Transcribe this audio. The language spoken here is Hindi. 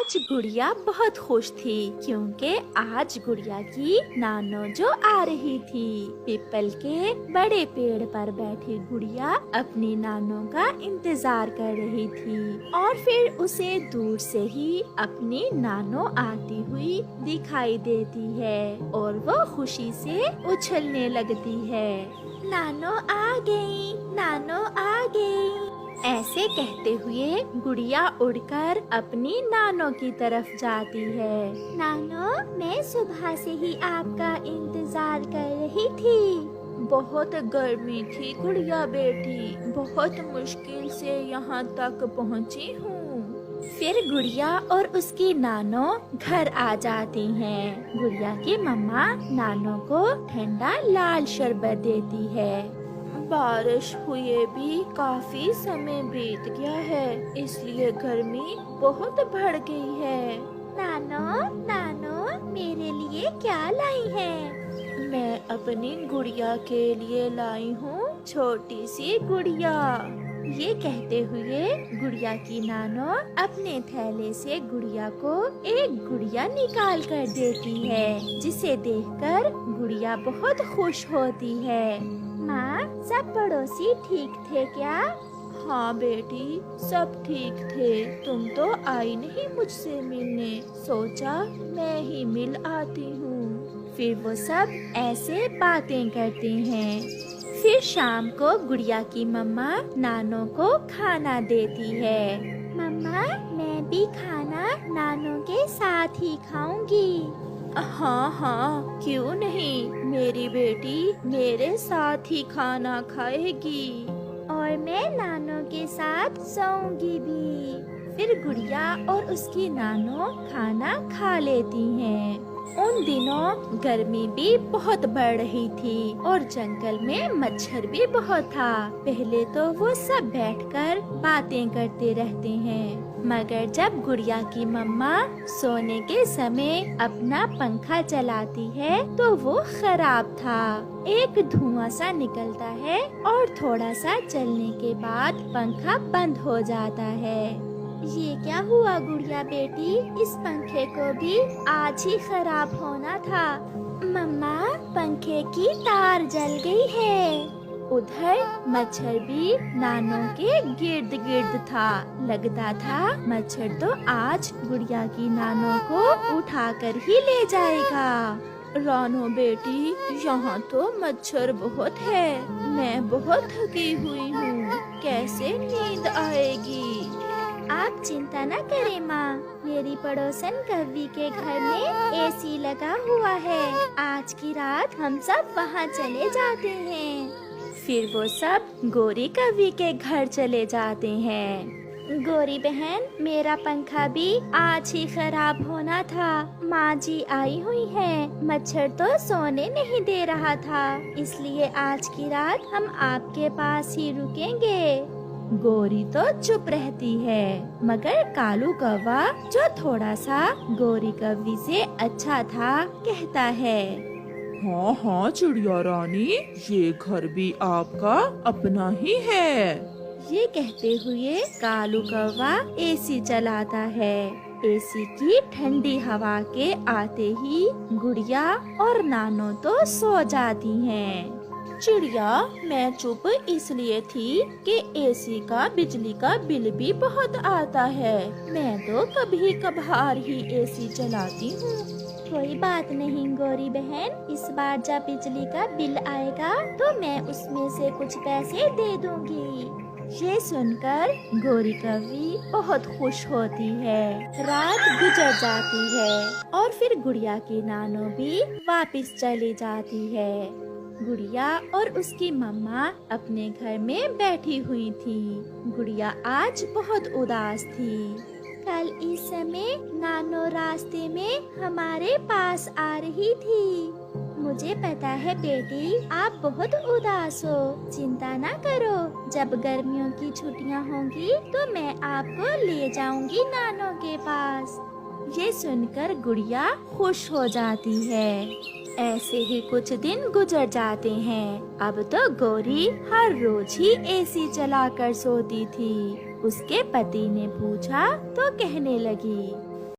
आज गुड़िया बहुत खुश थी क्योंकि आज गुड़िया की नानो जो आ रही थी। पीपल के बड़े पेड़ पर बैठी गुड़िया अपनी नानो का इंतजार कर रही थी और फिर उसे दूर से ही अपनी नानो आती हुई दिखाई देती है और वो खुशी से उछलने लगती है। नानो आ गई, नानो आ गई। ऐसे कहते हुए गुड़िया उड़कर अपनी नानो की तरफ जाती है। नानो, मैं सुबह से ही आपका इंतजार कर रही थी। बहुत गर्मी थी गुड़िया बेटी, बहुत मुश्किल से यहाँ तक पहुँची हूँ। फिर गुड़िया और उसकी नानो घर आ जाती हैं। गुड़िया की मम्मा नानो को ठंडा लाल शरबत देती है। बारिश हुए भी काफी समय बीत गया है, इसलिए गर्मी बहुत बढ़ गई है। नानो, नानो, मेरे लिए क्या लाई है? मैं अपनी गुड़िया के लिए लाई हूँ छोटी सी गुड़िया। ये कहते हुए गुड़िया की नानो अपने थैले से गुड़िया को एक गुड़िया निकाल कर देती है, जिसे देखकर गुड़िया बहुत खुश होती है। माँ, सब पड़ोसी ठीक थे क्या? हाँ बेटी, सब ठीक थे। तुम तो आई नहीं मुझसे मिलने, सोचा मैं ही मिल आती हूँ। फिर वो सब ऐसे बातें करते हैं। फिर शाम को गुड़िया की मम्मा नानो को खाना देती है। मम्मा, मैं भी खाना नानो के साथ ही खाऊंगी। हाँ हाँ, क्यों नहीं, मेरी बेटी मेरे साथ ही खाना खाएगी और मैं नानो के साथ सोऊंगी भी। फिर गुड़िया और उसकी नानो खाना खा लेती हैं। उन दिनों गर्मी भी बहुत बढ़ रही थी और जंगल में मच्छर भी बहुत था। पहले तो वो सब बैठकर बातें करते रहते हैं, मगर जब गुड़िया की मम्मा सोने के समय अपना पंखा चलाती है तो वो खराब था। एक धुआं सा निकलता है और थोड़ा सा चलने के बाद पंखा बंद हो जाता है। ये क्या हुआ गुड़िया बेटी? इस पंखे को भी आज ही खराब होना था। मम्मा, पंखे की तार जल गई है। उधर मच्छर भी नानो के गिर्द गिर्द था। लगता था मच्छर तो आज गुड़िया की नानो को उठाकर ही ले जाएगा। रानो बेटी, यहाँ तो मच्छर बहुत है, मैं बहुत थकी हुई हूँ, कैसे नींद आएगी? आप चिंता न करें माँ, मेरी पड़ोसन कव्वी के घर में एसी लगा हुआ है। आज की रात हम सब वहाँ चले जाते हैं। फिर वो सब गोरी कव्वी के घर चले जाते हैं। गोरी बहन, मेरा पंखा भी आज ही खराब होना था। माँ जी आई हुई है, मच्छर तो सोने नहीं दे रहा था, इसलिए आज की रात हम आपके पास ही रुकेंगे। गोरी तो चुप रहती है, मगर कालू कौवा जो थोड़ा सा गोरी कव्वी से अच्छा था कहता है। हाँ हाँ चिड़िया रानी, ये घर भी आपका अपना ही है। ये कहते हुए कालू कौवा एसी चलाता है। एसी की ठंडी हवा के आते ही गुड़िया और नानो तो सो जाती हैं। चिड़िया, मैं चुप इसलिए थी कि एसी का बिजली का बिल भी बहुत आता है। मैं तो कभी कभार ही एसी चलाती हूँ। कोई बात नहीं गोरी बहन, इस बार जब बिजली का बिल आएगा तो मैं उसमें से कुछ पैसे दे दूंगी। ये सुनकर गोरी कव्वी बहुत खुश होती है। रात गुजर जाती है और फिर गुड़िया की नानो भी वापस चली जाती है। गुड़िया और उसकी मम्मा अपने घर में बैठी हुई थी। गुड़िया आज बहुत उदास थी। कल इस समय नानो रास्ते में हमारे पास आ रही थी। मुझे पता है बेटी, आप बहुत उदास हो। चिंता ना करो, जब गर्मियों की छुट्टियां होंगी तो मैं आपको ले जाऊंगी नानो के पास। ये सुनकर गुड़िया खुश हो जाती है। ऐसे ही कुछ दिन गुजर जाते हैं। अब तो गोरी हर रोज ही एसी चलाकर सोती थी। उसके पति ने पूछा तो कहने लगी,